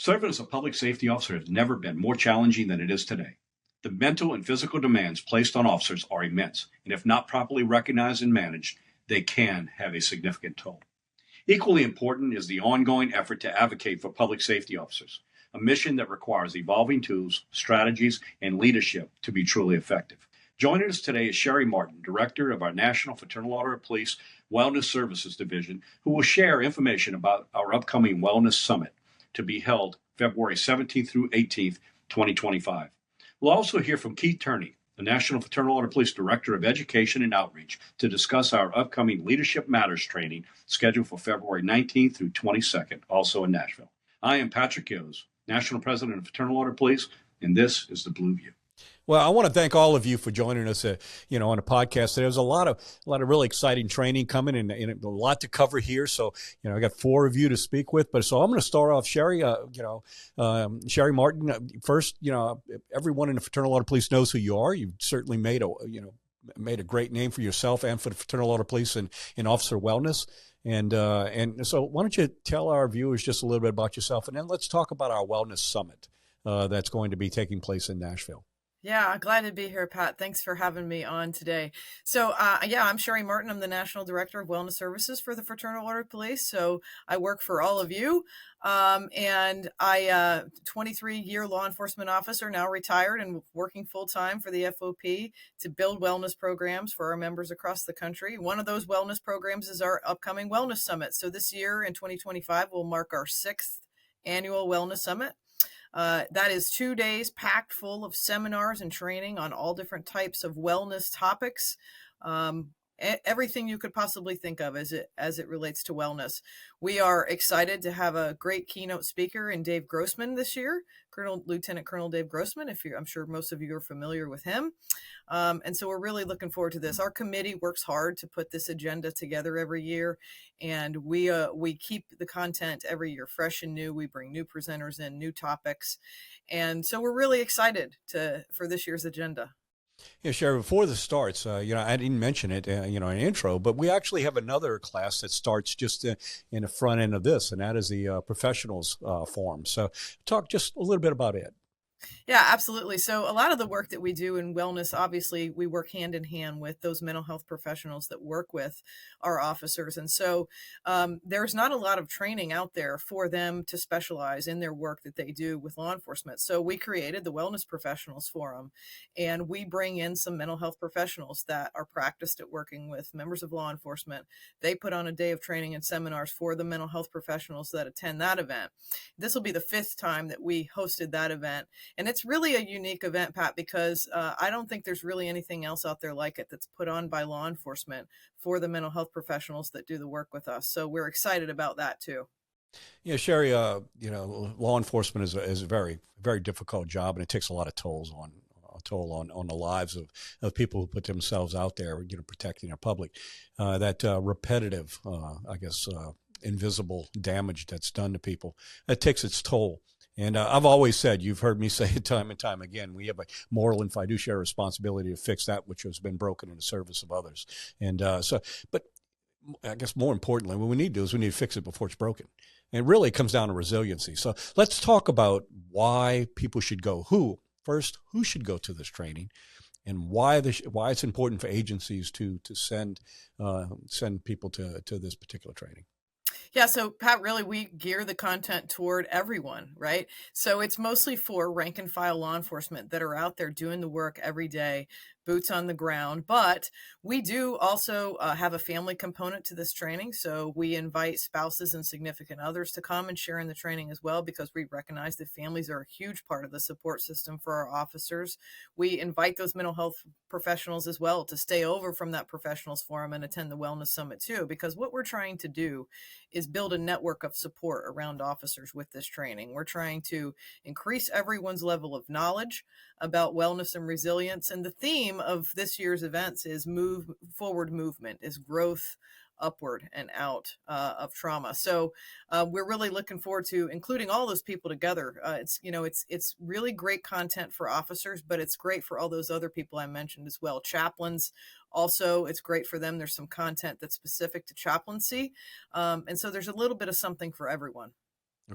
Serving as a public safety officer has never been more challenging than it is today. The mental and physical demands placed on officers are immense, and if not properly recognized and managed, they can have a significant toll. Equally important is the ongoing effort to advocate for public safety officers, a mission that requires evolving tools, strategies, and leadership to be truly effective. Joining us today is Sherry Martin, Director of our National Fraternal Order of Police Wellness Services Division, who will share information about our upcoming Wellness Summit to be held February 17th through 18th, 2025. We'll also hear from Keith Turney, the National Fraternal Order Police Director of Education and Outreach, to discuss our upcoming Leadership Matters training scheduled for February 19th through 22nd, also in Nashville. I am Patrick Yos, National President of Fraternal Order Police, and this is The Blue View. Well, I want to thank all of you for joining us, on a podcast. There's a lot of really exciting training coming and a lot to cover here. So, I got 4 of you to speak with, so I'm going to start off, Sherry, Sherry Martin. First, everyone in the Fraternal Order Police knows who you are. You've certainly made a great name for yourself and for the Fraternal Order Police in officer wellness. And so why don't you tell our viewers just a little bit about yourself, and then let's talk about our Wellness Summit that's going to be taking place in Nashville. Yeah, glad to be here, Pat. Thanks for having me on today. So, I'm Sherry Martin. I'm the National Director of Wellness Services for the Fraternal Order Police. So I work for all of you. And I, 23-year law enforcement officer, now retired and working full-time for the FOP to build wellness programs for our members across the country. One of those wellness programs is our upcoming Wellness Summit. So this year in 2025, we'll mark our 6th annual Wellness Summit. That is 2 days packed full of seminars and training on all different types of wellness topics. Everything you could possibly think of as it relates to wellness. We are excited to have a great keynote speaker in Dave Grossman this year, Lieutenant Colonel Dave Grossman. I'm sure most of you are familiar with him. And so we're really looking forward to this. Our committee works hard to put this agenda together every year, and we keep the content every year fresh and new. We bring new presenters in, new topics, and so we're really excited for this year's agenda. Yeah, Sherry, before this starts, I didn't mention it, in intro, but we actually have another class that starts just in the front end of this, and that is the professionals forum. So talk just a little bit about it. Yeah, absolutely. So a lot of the work that we do in wellness, obviously, we work hand in hand with those mental health professionals that work with our officers. And so there's not a lot of training out there for them to specialize in their work that they do with law enforcement. So we created the Wellness Professionals Forum, and we bring in some mental health professionals that are practiced at working with members of law enforcement. They put on a day of training and seminars for the mental health professionals that attend that event. This will be the 5th time that we hosted that event. And it's really a unique event, Pat, because I don't think there's really anything else out there like it that's put on by law enforcement for the mental health professionals that do the work with us. So we're excited about that too. Yeah, Sherry, law enforcement is a very, very difficult job, and it takes a lot of toll on the lives of people who put themselves out there, protecting our public. That repetitive, invisible damage that's done to people, that takes its toll. And I've always said, you've heard me say it time and time again, we have a moral and fiduciary responsibility to fix that which has been broken in the service of others. And but I guess more importantly, what we need to do is we need to fix it before it's broken. And it really comes down to resiliency. So let's talk about why people should go. Who should go to this training, and why it's important for agencies to send people to this particular training. Yeah, so Pat, really, we gear the content toward everyone, right? So it's mostly for rank and file law enforcement that are out there doing the work every day, boots on the ground. But we do also have a family component to this training. So we invite spouses and significant others to come and share in the training as well, because we recognize that families are a huge part of the support system for our officers. We invite those mental health professionals as well to stay over from that professionals forum and attend the Wellness Summit too, because what we're trying to do is build a network of support around officers with this training. We're trying to increase everyone's level of knowledge about wellness and resilience. And the theme of this year's events is forward movement, is growth upward and out of trauma. So we're really looking forward to including all those people together. It's really great content for officers, but it's great for all those other people I mentioned as well. Chaplains, also, it's great for them. There's some content that's specific to chaplaincy. And so there's a little bit of something for everyone.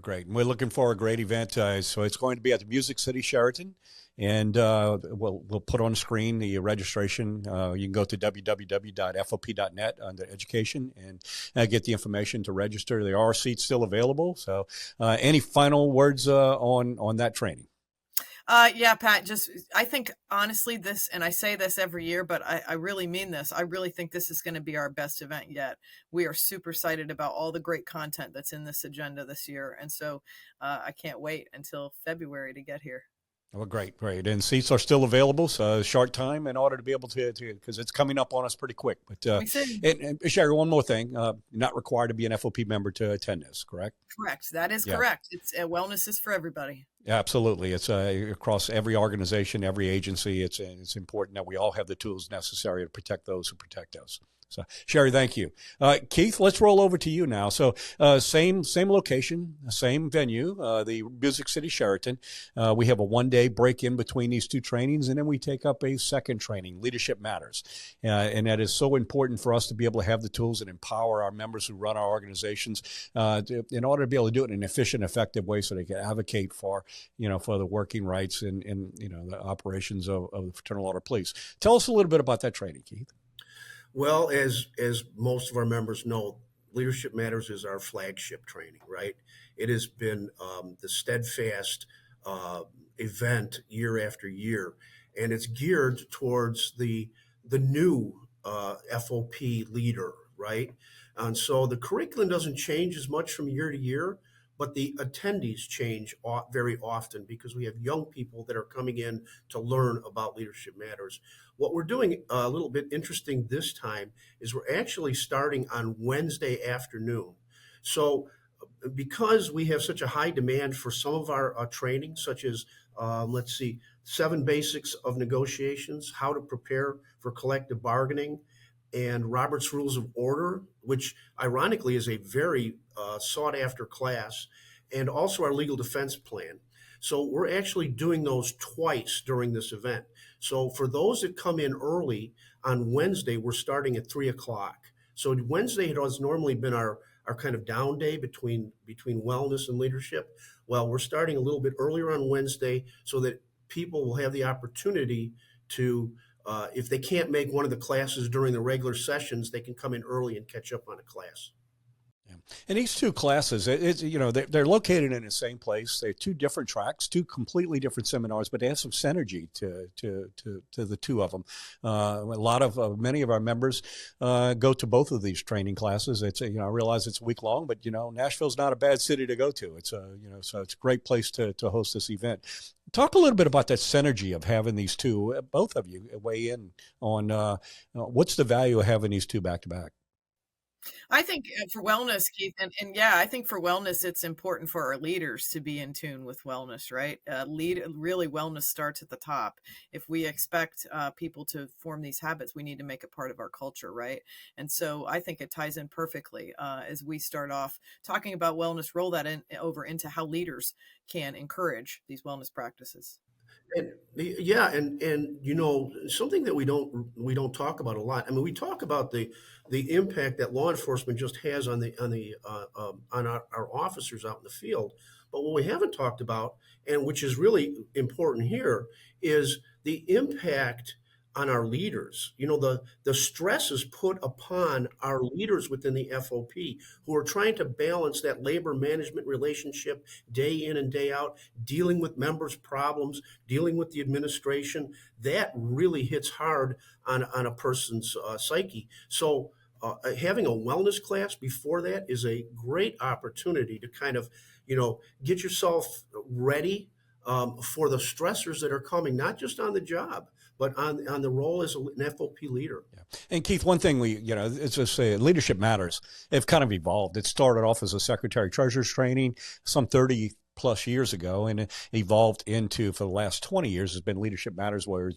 Great. And we're looking for a great event. So it's going to be at the Music City Sheraton. And we'll put on the screen the registration. You can go to www.fop.net under education and get the information to register. There are seats still available. So any final words on that training? Yeah, Pat, I think honestly and I say this every year, but I really mean this. I really think this is going to be our best event yet. We are super excited about all the great content that's in this agenda this year. And so I can't wait until February to get here. Well, great. And seats are still available, so short time in order to be able to because it's coming up on us pretty quick. But and Sherry, one more thing: you're not required to be an FOP member to attend this, correct? Correct. That is correct. It's wellness is for everybody. Absolutely. It's across every organization, every agency. It's important that we all have the tools necessary to protect those who protect us. So, Sherry, thank you. Keith, let's roll over to you now. So, same location, same venue, the Music City Sheraton. We have a one-day break in between these two trainings, and then we take up a second training, Leadership Matters. And that is so important for us to be able to have the tools and empower our members who run our organizations in order to be able to do it in an efficient, effective way so they can advocate for the working rights and the operations of the Fraternal Order Police. Tell us a little bit about that training, Keith. Well, as most of our members know, Leadership Matters is our flagship training, right? It has been the steadfast event year after year, and it's geared towards the new FOP leader, right? And so the curriculum doesn't change as much from year to year, but the attendees change very often because we have young people that are coming in to learn about Leadership Matters. What we're doing a little bit interesting this time is we're actually starting on Wednesday afternoon. So because we have such a high demand for some of our training, such as, 7 basics of negotiations, how to prepare for collective bargaining, and Robert's Rules of Order, which ironically is a very sought after class, and also our legal defense plan. So we're actually doing those twice during this event. So for those that come in early on Wednesday, we're starting at 3:00. So Wednesday has normally been our kind of down day between wellness and leadership. Well, we're starting a little bit earlier on Wednesday so that people will have the opportunity to, if they can't make one of the classes during the regular sessions, they can come in early and catch up on a class. And these two classes, they're located in the same place. They're two different tracks, two completely different seminars, but they have some synergy to the two of them. Many of our members go to both of these training classes. It's I realize it's a week long, but Nashville's not a bad city to go to. It's so it's a great place to host this event. Talk a little bit about that synergy of having these two. Both of you weigh in on what's the value of having these two back to back. I think for wellness, Keith, and I think for wellness, it's important for our leaders to be in tune with wellness, right? Really, wellness starts at the top. If we expect people to form these habits, we need to make it part of our culture, right? And so I think it ties in perfectly as we start off talking about wellness, roll that over into how leaders can encourage these wellness practices. And something that we don't talk about a lot. I mean, we talk about the impact that law enforcement just has on our officers out in the field, but what we haven't talked about, and which is really important here, is the impact on our leaders. The stress is put upon our leaders within the FOP who are trying to balance that labor management relationship day in and day out, dealing with members' problems, dealing with the administration. That really hits hard on a person's psyche. So having a wellness class before that is a great opportunity to kind of, get yourself ready for the stressors that are coming, not just on the job, but on the role as an FOP leader. Yeah. And Keith, one thing it's just Leadership Matters. They've kind of evolved. It started off as a secretary treasurer's training some 30 plus years ago, and it evolved into, for the last 20 years, has been Leadership Matters, where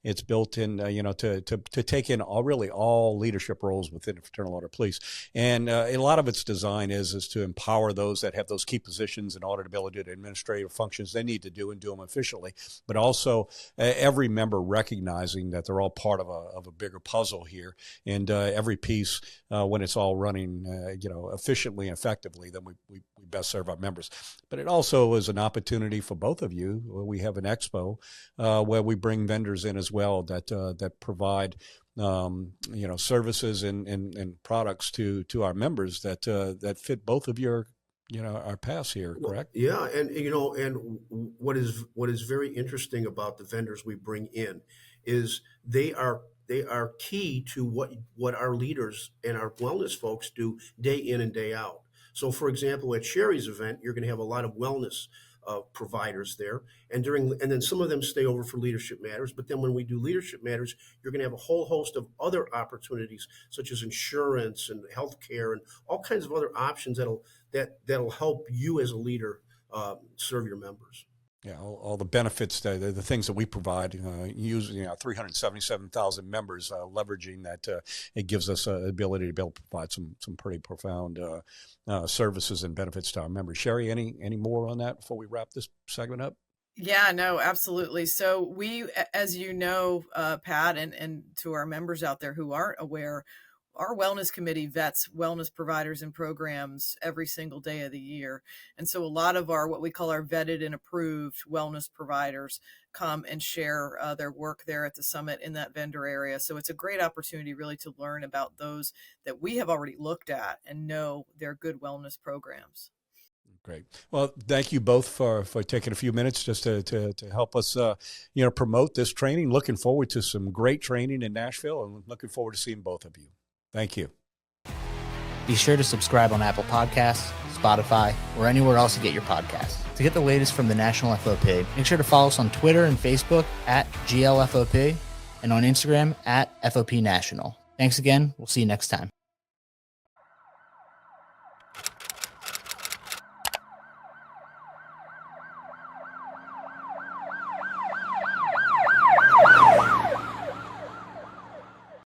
it's built in, to take in all leadership roles within the Fraternal Order of Police. And a lot of its design is to empower those that have those key positions and auditability to administrative functions they need to do and do them efficiently, but also every member recognizing that they're all part of a bigger puzzle here, and every piece, when it's all running, efficiently and effectively, then we best serve our members. But it also is an opportunity for both of you. We have an expo where we bring vendors in as well that provide services and products to our members that fit both of your our paths here. Correct? Yeah, and what is very interesting about the vendors we bring in is they are key to what our leaders and our wellness folks do day in and day out. So, for example, at Sherry's event, you're going to have a lot of wellness providers there, and then some of them stay over for Leadership Matters. But then when we do Leadership Matters, you're going to have a whole host of other opportunities, such as insurance and healthcare and all kinds of other options that'll help you as a leader serve your members. Yeah, all the benefits, the things that we provide, using 377,000 members, leveraging that, it gives us an ability to be able to provide some pretty profound services and benefits to our members. Sherry, any more on that before we wrap this segment up? Yeah, no, absolutely. So we, as you know, Pat, and to our members out there who aren't aware, our wellness committee vets wellness providers and programs every single day of the year. And so a lot of what we call our vetted and approved wellness providers come and share their work there at the summit in that vendor area. So it's a great opportunity really to learn about those that we have already looked at and know they're good wellness programs. Great. Well, thank you both for taking a few minutes just to help us, promote this training. Looking forward to some great training in Nashville, and looking forward to seeing both of you. Thank you. Be sure to subscribe on Apple Podcasts, Spotify, or anywhere else you get your podcasts. To get the latest from the National FOP, make sure to follow us on Twitter and Facebook at GLFOP and on Instagram at FOP National. Thanks again. We'll see you next time.